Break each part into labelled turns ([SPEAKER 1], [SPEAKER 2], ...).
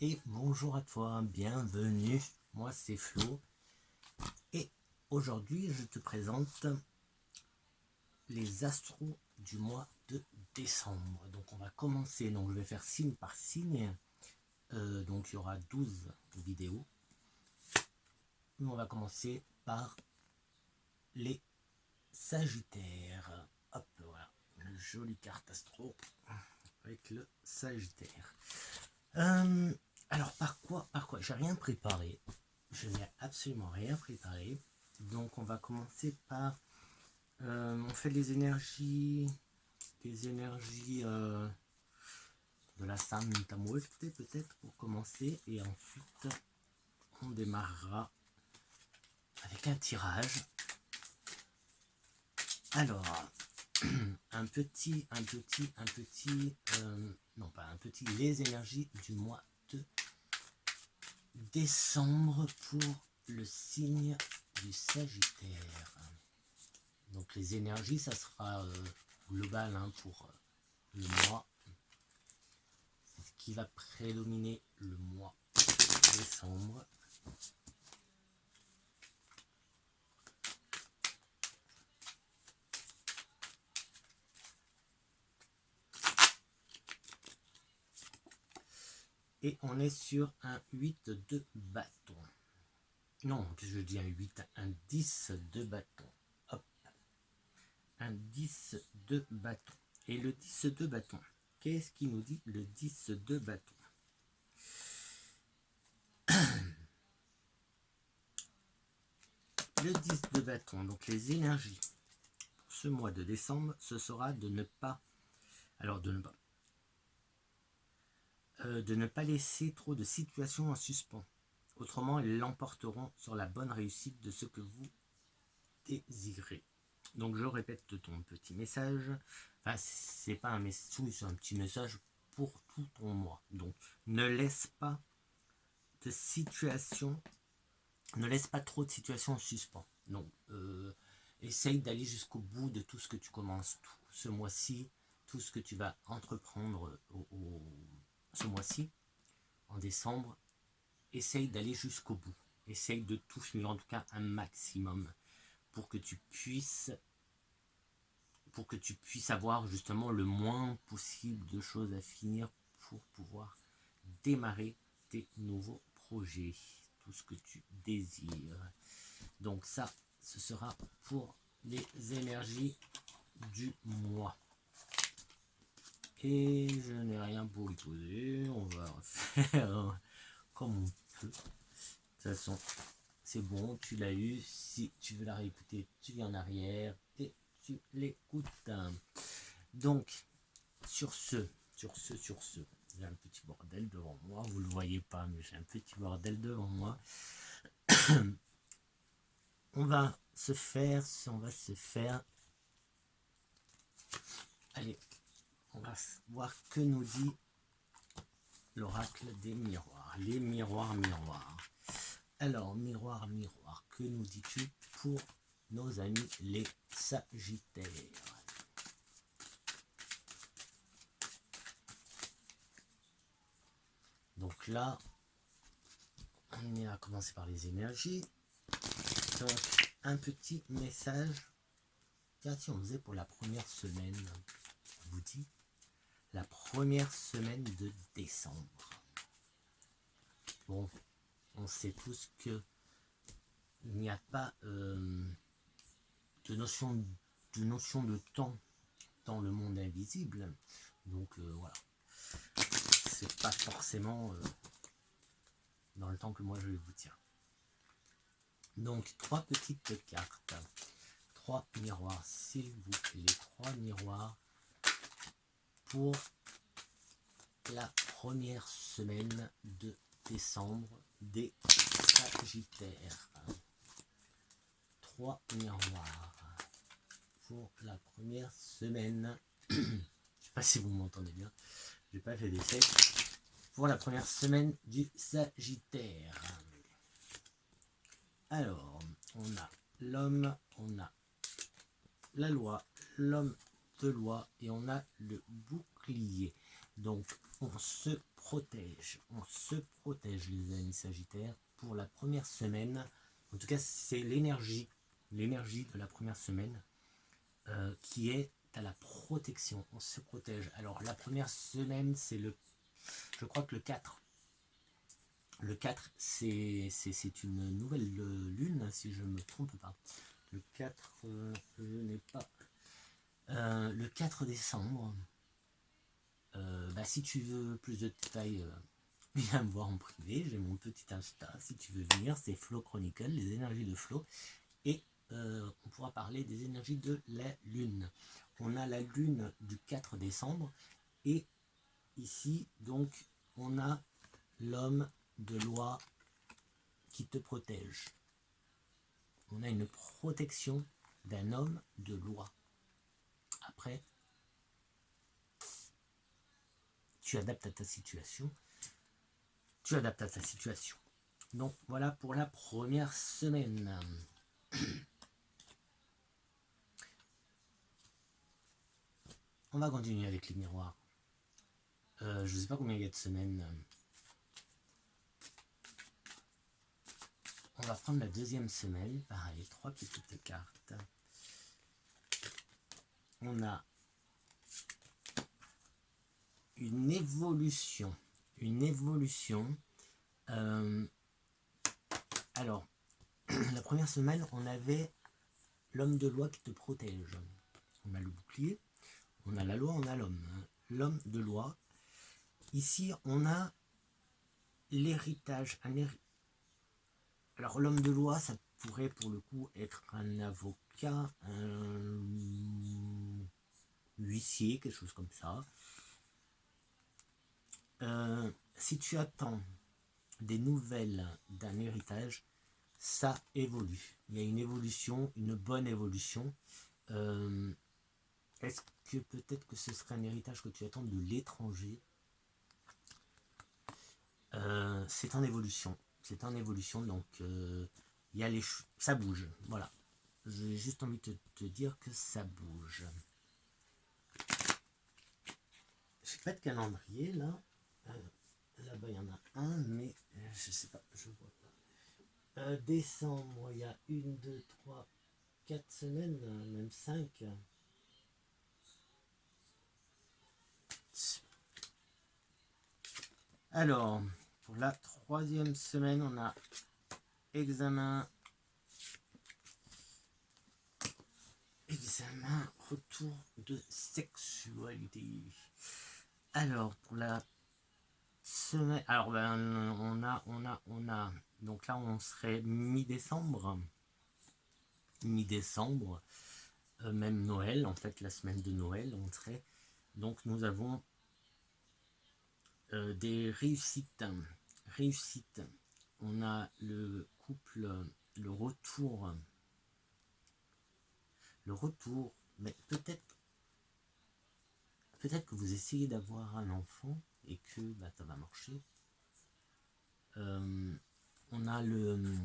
[SPEAKER 1] Et bonjour à toi, bienvenue, moi c'est Flo et aujourd'hui je te présente les astros du mois de décembre. Donc on va commencer, donc je vais faire signe par signe, donc il y aura 12 vidéos. On va commencer par les Sagittaires. Hop, voilà, une jolie carte astro avec le Sagittaire. Alors par quoi j'ai rien préparé. Je n'ai absolument rien préparé. Donc on va commencer par on fait les énergies de la Santa Muerte peut-être pour commencer, et ensuite on démarrera avec un tirage. Alors non pas un petit, les énergies du mois de décembre pour le signe du Sagittaire. Donc les énergies, ça sera global pour le mois. C'est ce qui va prédominer le mois de décembre. Et on est sur un 8 de bâton. Non, je dis un 8, un 10 de bâton. Hop. Un 10 de bâton. Et le 10 de bâton, qu'est-ce qu'il nous dit le 10 de bâton? Le 10 de bâton, donc les énergies pour ce mois de décembre, ce sera de ne pas laisser trop de situations en suspens. Autrement, elles l'emporteront sur la bonne réussite de ce que vous désirez. Donc je répète ton petit message. Enfin, c'est pas un message, c'est un petit message pour tout ton mois. Donc ne laisse pas trop de situations en suspens. Donc essaye d'aller jusqu'au bout de tout ce que tu commences ce mois-ci, tout ce que tu vas entreprendre ce mois-ci, en décembre. Essaye d'aller jusqu'au bout. Essaye de tout finir, en tout cas un maximum, pour que tu puisses avoir justement le moins possible de choses à finir pour pouvoir démarrer tes nouveaux projets, tout ce que tu désires. Donc ça, ce sera pour les énergies du mois. Et je n'ai rien pour y poser, on va faire comme on peut. De toute façon, c'est bon, tu l'as eu. Si tu veux la réécouter, tu viens en arrière et tu l'écoutes. Donc, sur ce, j'ai un petit bordel devant moi. Vous le voyez pas, mais j'ai un petit bordel devant moi. On va se faire. Allez, on va voir que nous dit l'oracle des miroirs. Les miroirs. Alors, miroir, que nous dis-tu pour nos amis les Sagittaires? Donc là, on a commencé par les énergies. Donc, un petit message. Tiens, si on faisait pour la première semaine, on vous dit, la première semaine de décembre. Bon, on sait tous que il n'y a pas de notion de temps dans le monde invisible. Donc voilà, c'est pas forcément dans le temps que moi je vous tiens. Donc 3 petites cartes, 3 miroirs, s'il vous plaît, 3 miroirs pour la première semaine de décembre des Sagittaires. 3 miroirs pour la première semaine. Je ne sais pas si vous m'entendez bien, j'ai pas fait d'essai. Pour la première semaine du Sagittaire. Alors, on a l'homme, on a la loi, l'homme de loi, et on a le bouclier. Donc, on se protège les amis Sagittaires, pour la première semaine. En tout cas, c'est l'énergie de la première semaine qui est à la protection. On se protège. Alors, la première semaine, c'est je crois que le 4. Le 4, c'est une nouvelle lune, si je ne me trompe pas. Le 4, je n'ai pas. Le 4 décembre, si tu veux plus de détails, viens me voir en privé. J'ai mon petit Insta. Si tu veux venir, c'est Flow Chronicle, les énergies de Flow. Et on pourra parler des énergies de la lune. On a la lune du 4 décembre. Et ici, donc, on a l'homme de loi qui te protège. On a une protection d'un homme de loi. Après, tu adaptes à ta situation. Donc voilà pour la première semaine. On va continuer avec les miroirs. Je ne sais pas combien il y a de semaines. On va prendre la deuxième semaine. Pareil, 3 petites cartes. On a une évolution. Alors, la première semaine, on avait l'homme de loi qui te protège. On a le bouclier, on a la loi, on a l'homme. L'homme de loi. Ici, on a l'héritage. Alors, l'homme de loi, ça pourrait pour le coup être un avocat, un huissier, quelque chose comme ça. Si tu attends des nouvelles d'un héritage, ça évolue. Il y a une évolution, une bonne évolution. Est-ce que peut-être que ce serait un héritage que tu attends de l'étranger? C'est en évolution. Donc il y a ça bouge. Voilà. J'ai juste envie de te dire que ça bouge. Je n'ai pas de calendrier là. Là-bas il y en a un, mais je sais pas, je vois pas. Décembre, il y a 1, 2, 3, 4 semaines, même 5. Alors, pour la troisième semaine, on a examen, retour de sexualité. Alors, pour la semaine, alors on a, donc là on serait mi-décembre, même Noël, en fait la semaine de Noël, on serait, donc nous avons des réussites. On a le couple, le retour, mais peut-être que vous essayez d'avoir un enfant et que ça va marcher. On a le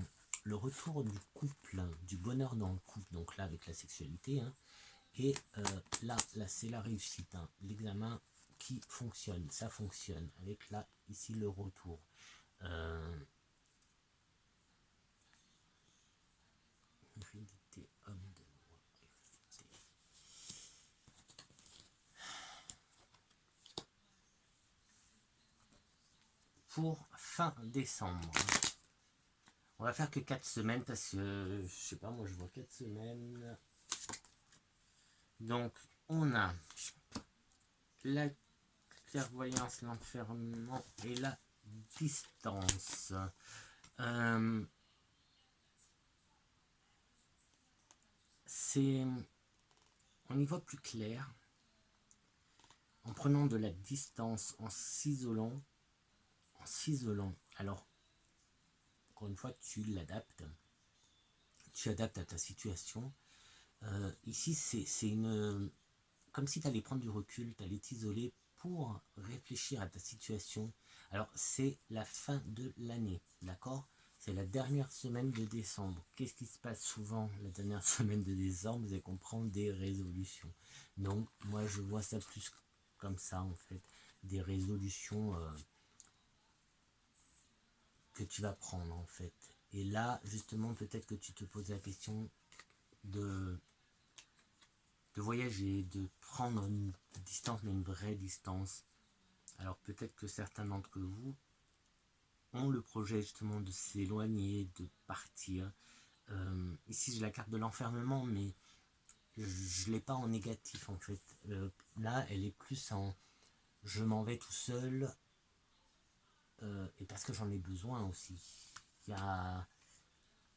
[SPEAKER 1] retour du couple, du bonheur dans le couple, donc là avec la sexualité, hein, et là c'est la réussite, hein, l'examen qui fonctionne, ça fonctionne, avec là ici le retour. Hérédité, homme de loi, hérédité. Pour fin décembre, on va faire que 4 semaines parce que je sais pas, moi je vois 4 semaines. Donc on a la clairvoyance, l'enfermement et la distance. On y voit plus clair en prenant de la distance, en s'isolant. Alors, encore une fois, tu l'adaptes. Tu adaptes à ta situation. Ici, c'est comme si tu allais prendre du recul, tu allais t'isoler pour réfléchir à ta situation. Alors, c'est la fin de l'année, d'accord? C'est la dernière semaine de décembre. Qu'est-ce qui se passe souvent la dernière semaine de décembre? C'est qu'on prend des résolutions. Donc, moi, je vois ça plus comme ça, en fait. des résolutions que tu vas prendre en fait. Et là, justement, peut-être que tu te poses la question de voyager, de prendre une distance, mais une vraie distance. Alors peut-être que certains d'entre vous ont le projet justement de s'éloigner, de partir. Ici j'ai la carte de l'enfermement, mais je ne l'ai pas en négatif en fait. Là elle est plus en je m'en vais tout seul, et parce que j'en ai besoin aussi.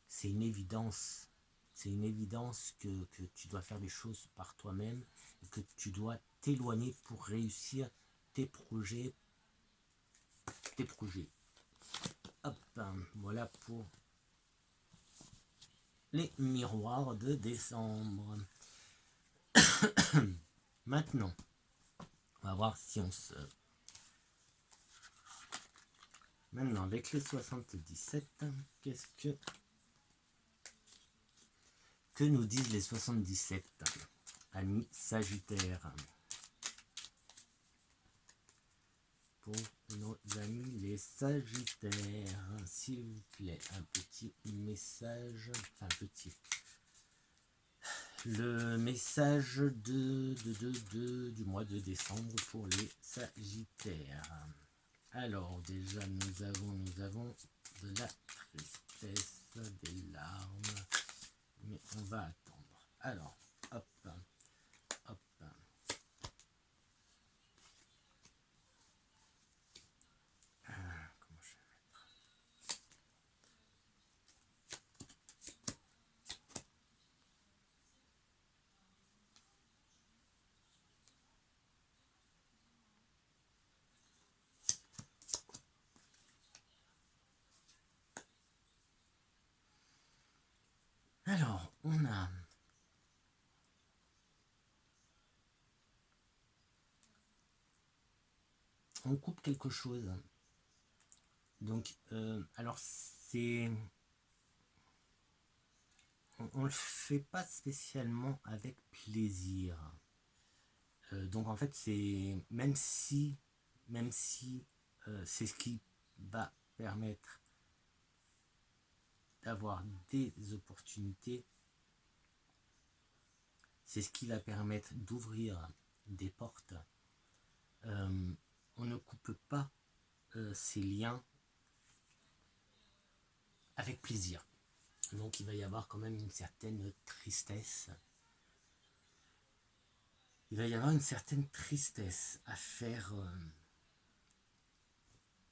[SPEAKER 1] C'est une évidence. C'est une évidence que tu dois faire des choses par toi-même et que tu dois t'éloigner pour réussir tes projets. Hop, voilà pour les miroirs de décembre. Maintenant, on va voir si on se... Maintenant, avec les 77, qu'est-ce que nous disent les 77 amis Sagittaires? Pour nos amis les Sagittaires, s'il vous plaît, un petit message, enfin petit, le message du mois de décembre pour les Sagittaires. Alors déjà nous avons de la tristesse, des larmes, mais on va attendre. Alors hop, hop. Comment je vais mettre? Alors on coupe quelque chose. Donc, alors c'est... On le fait pas spécialement avec plaisir. Donc en fait, c'est... Même si c'est ce qui va permettre d'avoir des opportunités, c'est ce qui va permettre d'ouvrir des portes. On ne coupe pas ces liens avec plaisir. Donc il va y avoir quand même une certaine tristesse. Il va y avoir une certaine tristesse à faire,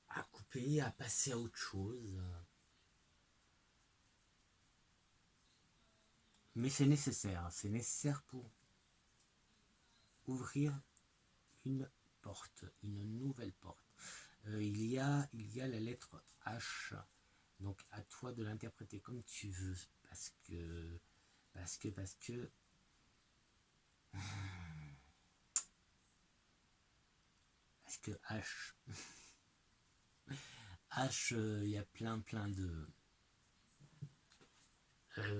[SPEAKER 1] à couper, à passer à autre chose. Mais c'est nécessaire pour ouvrir une porte, une nouvelle porte. Il y a la lettre H, donc à toi de l'interpréter comme tu veux, parce que H, il y a plein de...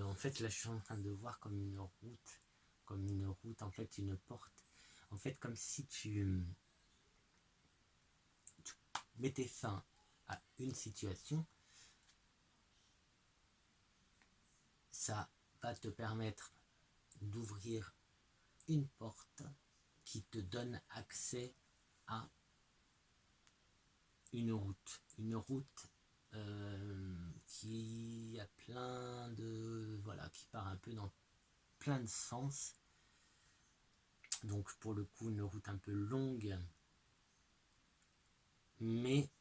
[SPEAKER 1] en fait, là, je suis en train de voir comme une route, en fait, une porte. En fait, comme si tu mettais fin à une situation, ça va te permettre d'ouvrir une porte qui te donne accès à une route qui a plein de... Voilà, qui part un peu dans plein de sens. Donc pour le coup, une route un peu longue, mais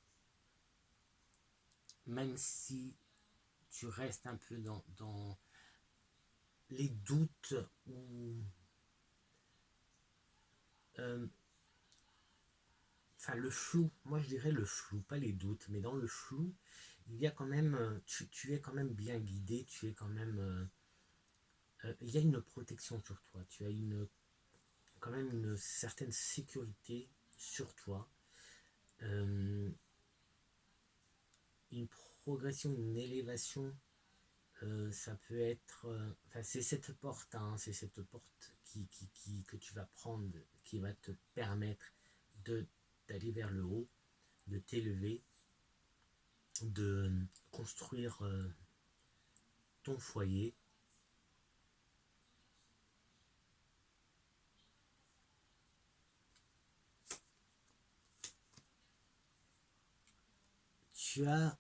[SPEAKER 1] même si tu restes un peu dans les doutes ou enfin le flou, moi je dirais le flou, pas les doutes, mais dans le flou, il y a quand même, tu es quand même bien guidé, tu es quand même, il y a une protection sur toi, tu as quand même une certaine sécurité sur toi, une progression, une élévation. Ça peut être, enfin c'est cette porte, c'est cette porte que tu vas prendre, qui va te permettre de d'aller vers le haut, de t'élever, de construire ton foyer. Tu as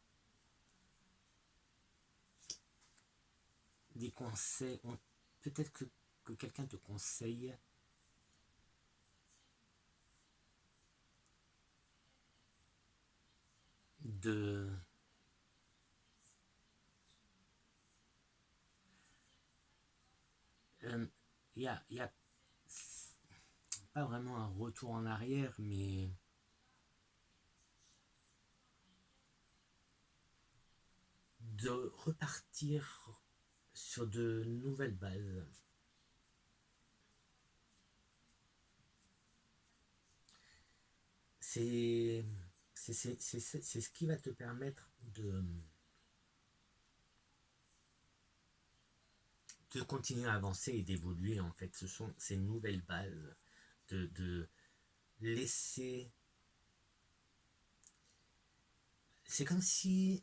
[SPEAKER 1] des conseils, peut-être que quelqu'un te conseille de il y a pas vraiment un retour en arrière, mais de repartir sur de nouvelles bases. C'est ce qui va te permettre de continuer à avancer et d'évoluer, en fait. Ce sont ces nouvelles bases, de laisser... C'est comme si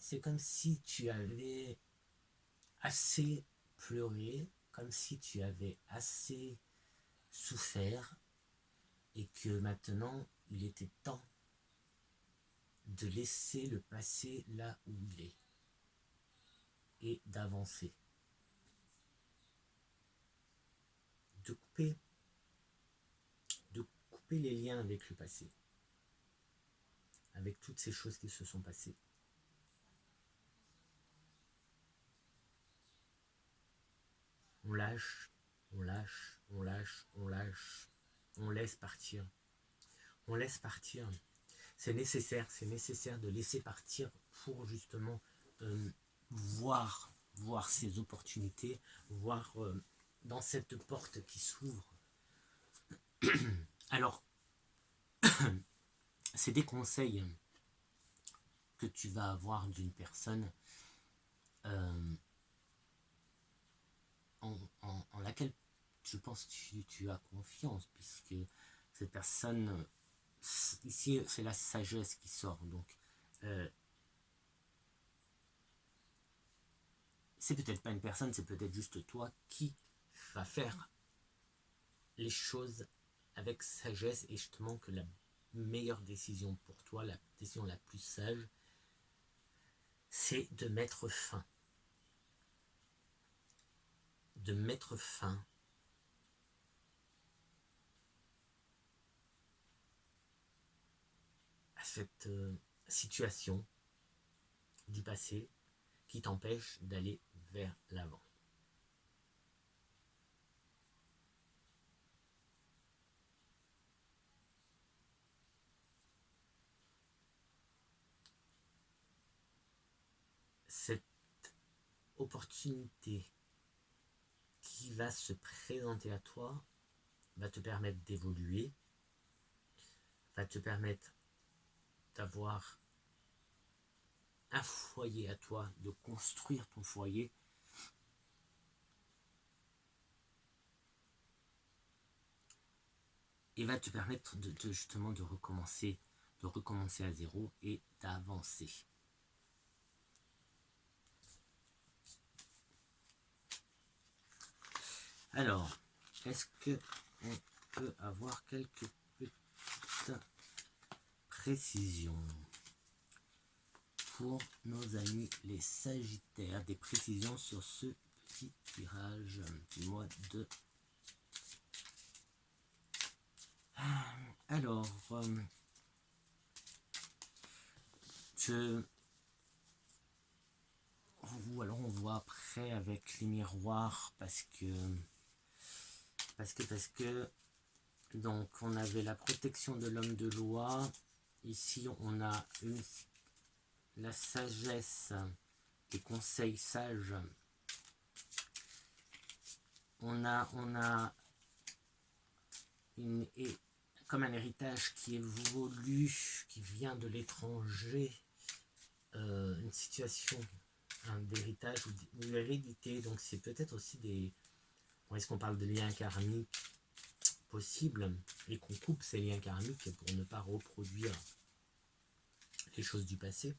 [SPEAKER 1] tu avais assez pleuré, comme si tu avais assez souffert, et que maintenant il était temps de laisser le passé là où il est et d'avancer, de couper les liens avec le passé, avec toutes ces choses qui se sont passées. On lâche, on lâche, on lâche, on lâche, on laisse partir. On laisse partir. C'est nécessaire de laisser partir pour justement voir ces opportunités, voir dans cette porte qui s'ouvre. Alors, c'est des conseils que tu vas avoir d'une personne en laquelle je pense que tu as confiance, puisque cette personne, ici c'est la sagesse qui sort, donc c'est peut-être pas une personne, c'est peut-être juste toi qui va faire les choses avec sagesse, et justement que la meilleure décision pour toi, la décision la plus sage, c'est de mettre fin. De mettre fin à cette situation du passé qui t'empêche d'aller vers l'avant. Cette opportunité qui va se présenter à toi va te permettre d'évoluer, va te permettre d'avoir un foyer à toi, de construire ton foyer, et va te permettre justement de recommencer à zéro et d'avancer. Alors, est-ce que on peut avoir quelques petites précisions pour nos amis les Sagittaires, des précisions sur ce petit tirage du mois de... Alors, alors on voit après avec les miroirs, parce que donc on avait la protection de l'homme de loi, ici on a la sagesse, les conseils sages, on a comme un héritage qui évolue, qui vient de l'étranger, une situation d'héritage ou d'hérédité, donc c'est peut-être aussi des... Est-ce qu'on parle de liens karmiques possible et qu'on coupe ces liens karmiques pour ne pas reproduire les choses du passé.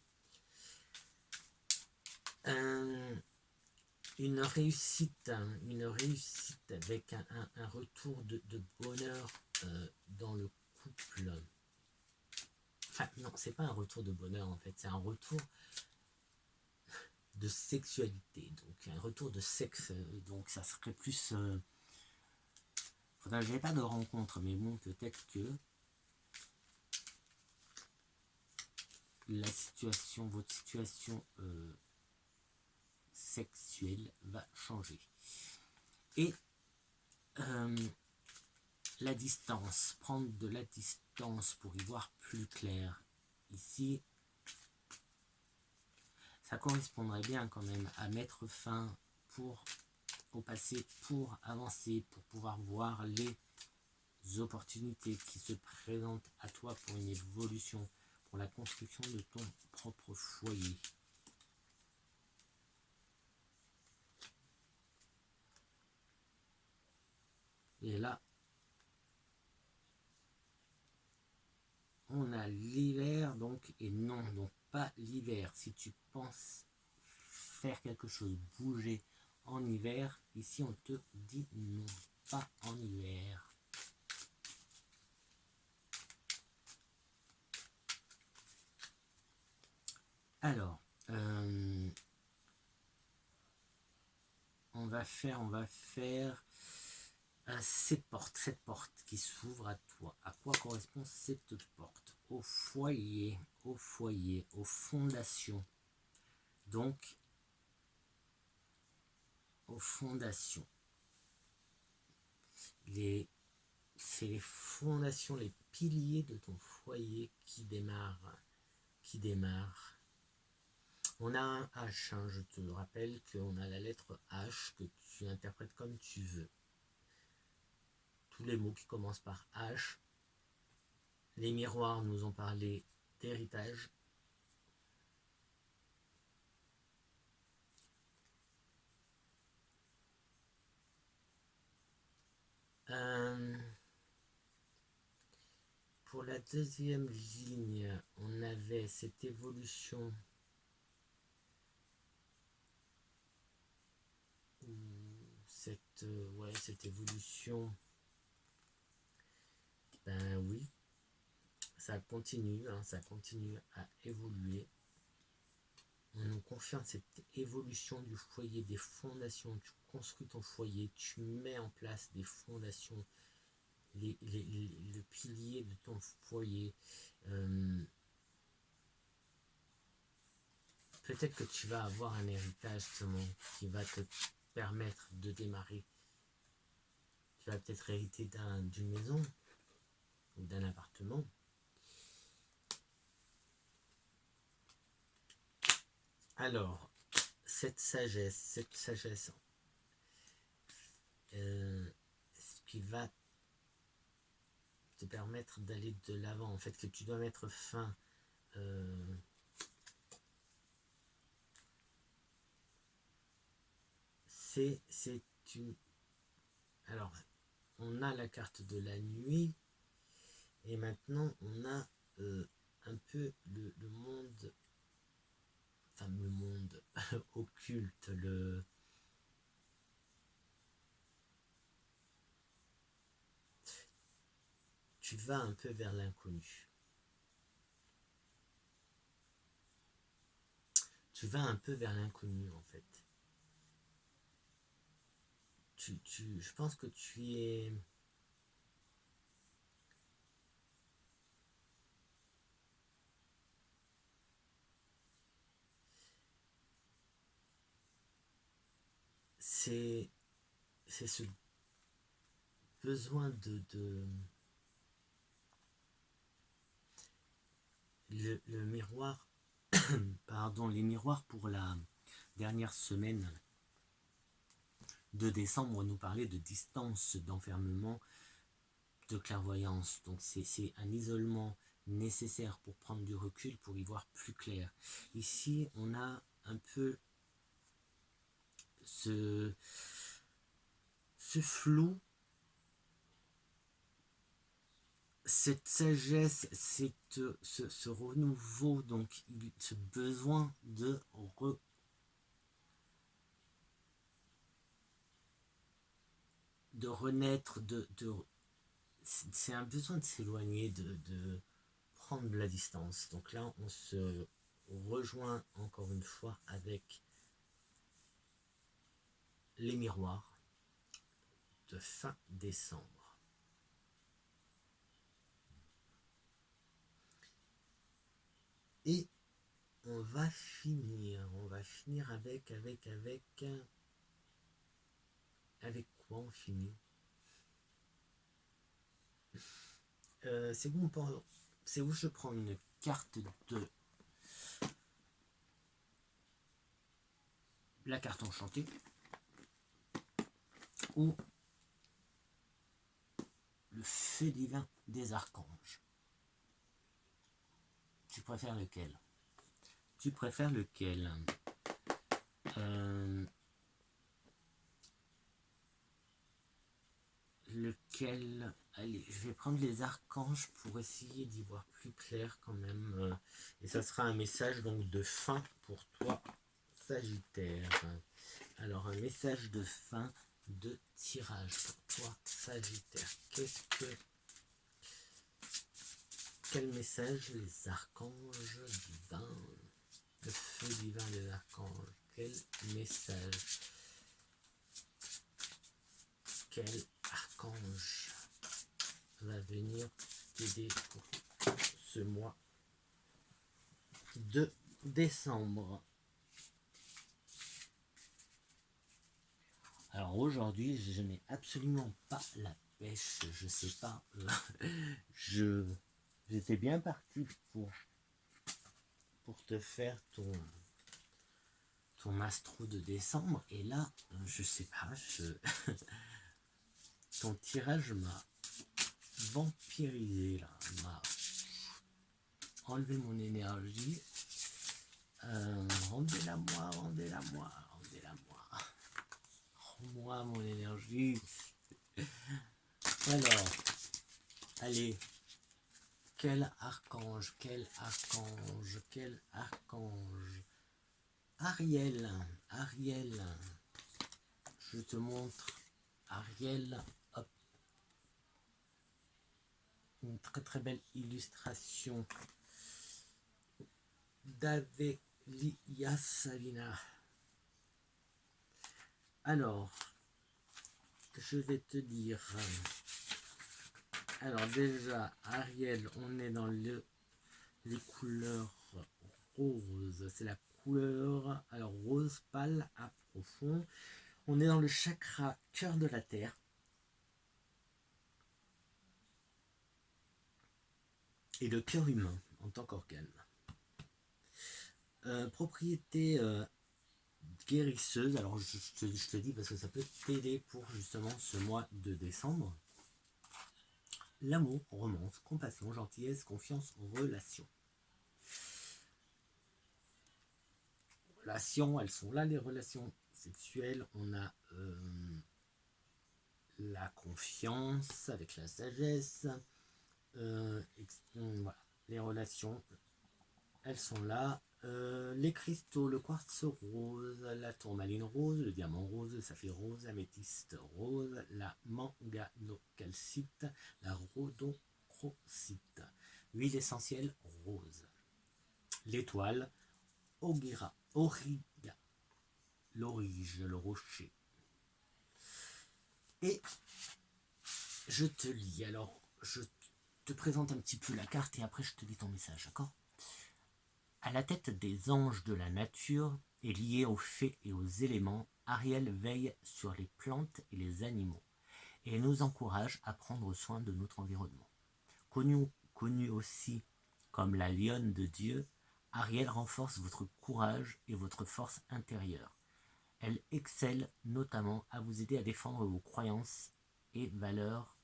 [SPEAKER 1] Une réussite avec un retour de bonheur dans le couple. Enfin, non, c'est pas un retour de bonheur en fait, c'est un retour de sexualité, donc un retour de sexe, donc ça serait plus... faudrait que j'avais pas de rencontre, mais bon, peut-être que la situation, votre situation sexuelle va changer. Et la distance, prendre de la distance pour y voir plus clair. Ici, ça correspondrait bien quand même à mettre fin au passé pour avancer, pour pouvoir voir les opportunités qui se présentent à toi pour une évolution, pour la construction de ton propre foyer. Et là, on a l'hiver, donc, et non, donc pas l'hiver. Si tu penses faire quelque chose, bouger en hiver, ici on te dit non, pas en hiver. Alors, on va faire cette porte qui s'ouvre à toi. À quoi correspond cette porte? Au foyer, aux fondations. Donc, aux fondations. C'est les fondations, les piliers de ton foyer qui démarrent. On a un H, hein, je te rappelle qu'on a la lettre H que tu interprètes comme tu veux. Tous les mots qui commencent par H. Les miroirs nous ont parlé d'héritage. Pour la deuxième ligne, on avait cette évolution cette évolution, ben oui, ça continue à évoluer. On nous confirme cette évolution du foyer, des fondations. Tu construis ton foyer, tu mets en place des fondations, le pilier de ton foyer. Peut-être que tu vas avoir un héritage justement qui va te permettre de démarrer. Tu vas peut-être hériter d'une maison ou d'un appartement. Alors, cette sagesse, ce qui va te permettre d'aller de l'avant, en fait, que tu dois mettre fin c'est une... Alors, on a la carte de la nuit, et maintenant, on a un peu le monde, enfin, le monde occulte, tu vas un peu vers l'inconnu. Tu vas un peu vers l'inconnu, en fait. Je pense que tu es... C'est ce besoin le miroir, pardon, les miroirs pour la dernière semaine de décembre nous parlaient de distance, d'enfermement, de clairvoyance. Donc c'est un isolement nécessaire pour prendre du recul, pour y voir plus clair. Ici, on a un peu ce flou cette sagesse, ce renouveau, donc ce besoin de renaître, c'est un besoin de s'éloigner, de prendre de la distance. Donc là, on se rejoint encore une fois avec les miroirs de fin décembre. Et on va finir avec quoi on finit? C'est bon, c'est où je prends une carte de la carte enchantée ou le feu divin des archanges. Tu préfères lequel? Lequel? Allez, je vais prendre les archanges pour essayer d'y voir plus clair quand même. Et ça sera un message donc de fin pour toi, Sagittaire. Alors, un message de fin de tirage pour toi, Sagittaire. Quel message les archanges divins, le feu divin des archanges, quel message, quel archange va venir t'aider pour ce mois de décembre? Alors aujourd'hui, je n'ai absolument pas la pêche, je sais pas, j'étais bien parti pour te faire ton astro de décembre, et là, je sais pas, ton tirage m'a vampirisé, là, m'a enlevé mon énergie. Rendez-la moi, rends-moi mon énergie. Alors, allez, quel archange, Ariel, je te montre Ariel, hop, une très très belle illustration d'Avelia Salina. Alors, je vais te dire, alors déjà, Ariel, on est dans les couleurs roses, c'est la couleur, alors rose pâle à profond. On est dans le chakra cœur de la terre. Et le cœur humain en tant qu'organe. Propriété guérisseuse, alors je te dis parce que ça peut t'aider pour justement ce mois de décembre. L'amour, romance, compassion, gentillesse, confiance, relation. Relations, elles sont là, les relations sexuelles. On a la confiance avec la sagesse. Voilà, les relations, elles sont là. Les cristaux, le quartz rose, la tourmaline rose, le diamant rose, le saphir rose, l'améthyste rose, la manganocalcite, la rhodochrosite, l'huile essentielle rose, l'étoile, auriga, l'orige, le rocher. Et je te lis, alors je te présente un petit peu la carte et après je te lis ton message, d'accord? À la tête des anges de la nature et lié aux fées et aux éléments, Ariel veille sur les plantes et les animaux et nous encourage à prendre soin de notre environnement. Connue aussi comme la lionne de Dieu, Ariel renforce votre courage et votre force intérieure. Elle excelle notamment à vous aider à défendre vos croyances et valeurs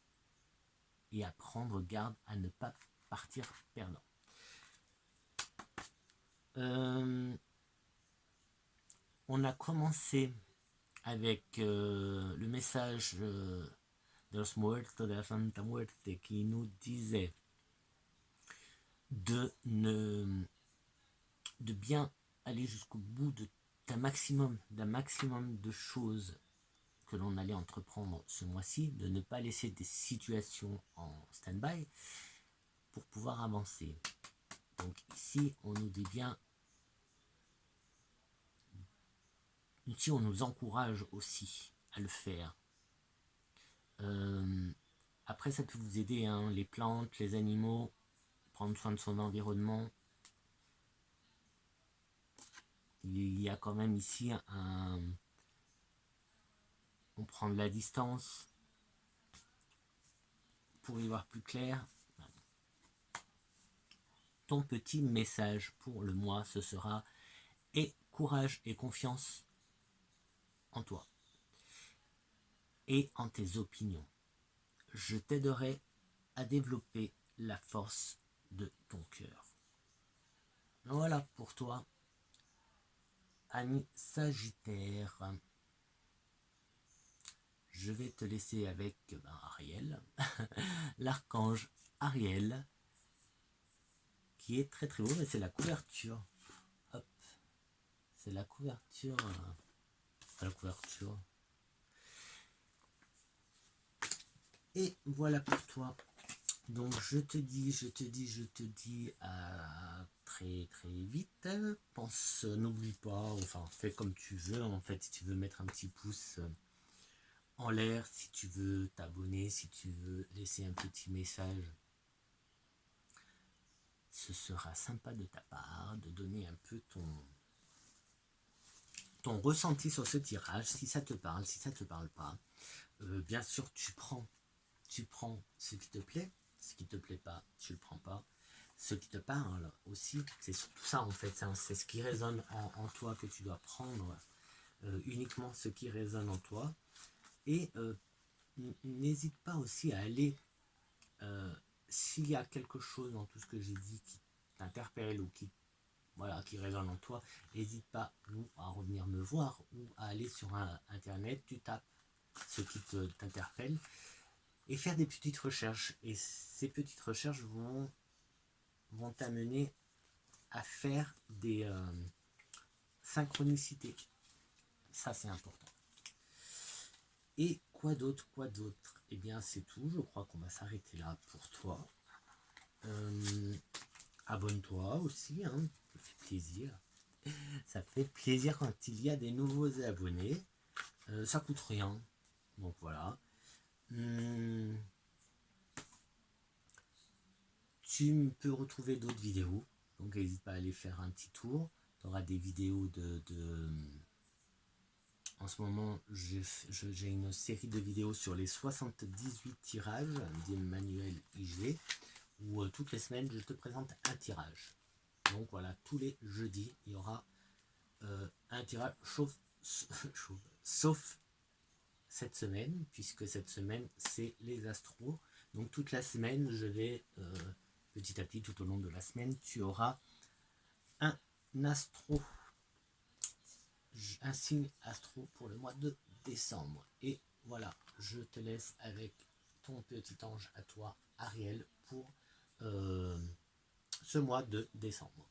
[SPEAKER 1] et à prendre garde à ne pas partir perdant. On a commencé avec le message Dos Muertos de la Santa Muerte, qui nous disait de bien aller jusqu'au bout d'un maximum de choses que l'on allait entreprendre ce mois-ci, de ne pas laisser des situations en stand-by pour pouvoir avancer. Donc ici, on nous dit bien, ici on nous encourage aussi à le faire. Après, ça peut vous aider, hein, les plantes, les animaux, prendre soin de son environnement. Il y a quand même ici on prend de la distance pour y voir plus clair. Ton petit message pour le mois, ce sera « Aie courage et confiance en toi et en tes opinions. Je t'aiderai à développer la force de ton cœur. » Voilà pour toi, ami Sagittaire. Je vais te laisser avec Ariel, l'archange Ariel, qui est très très beau, mais c'est la couverture. Hop, c'est la couverture. La couverture. Et voilà pour toi. Donc je te dis à très très vite. Pense, n'oublie pas, enfin fais comme tu veux. En fait, si tu veux mettre un petit pouce en l'air, si tu veux t'abonner, si tu veux laisser un petit message, ce sera sympa de ta part de donner un peu ton ressenti sur ce tirage, si ça te parle, si ça te parle pas. Bien sûr, tu prends ce qui te plaît. Ce qui te plaît pas, tu le prends pas. Ce qui te parle aussi, c'est surtout ça en fait, c'est ce qui résonne en toi que tu dois prendre, uniquement ce qui résonne en toi. Et n'hésite pas aussi à aller, s'il y a quelque chose dans tout ce que j'ai dit qui t'interpelle ou qui résonne en toi, n'hésite pas à revenir me voir ou à aller sur internet, tu tapes ce qui t'interpelle et faire des petites recherches. Et ces petites recherches vont t'amener à faire des synchronicités. Ça, c'est important. Et quoi d'autre? Eh bien, c'est tout. Je crois qu'on va s'arrêter là pour toi. Abonne-toi aussi, hein. Ça fait plaisir. Ça fait plaisir quand il y a des nouveaux abonnés. Ça coûte rien. Donc voilà. Tu peux retrouver d'autres vidéos, donc n'hésite pas à aller faire un petit tour. Tu auras des vidéos en ce moment, j'ai une série de vidéos sur les 78 tirages d'Emmanuel Igé, où toutes les semaines, je te présente un tirage. Donc voilà, tous les jeudis, il y aura un tirage, sauf cette semaine, puisque cette semaine, c'est les astros. Donc toute la semaine, je vais... petit à petit, tout au long de la semaine, tu auras un astro, un signe astro pour le mois de décembre. Et voilà, je te laisse avec ton petit ange à toi, Ariel, pour ce mois de décembre.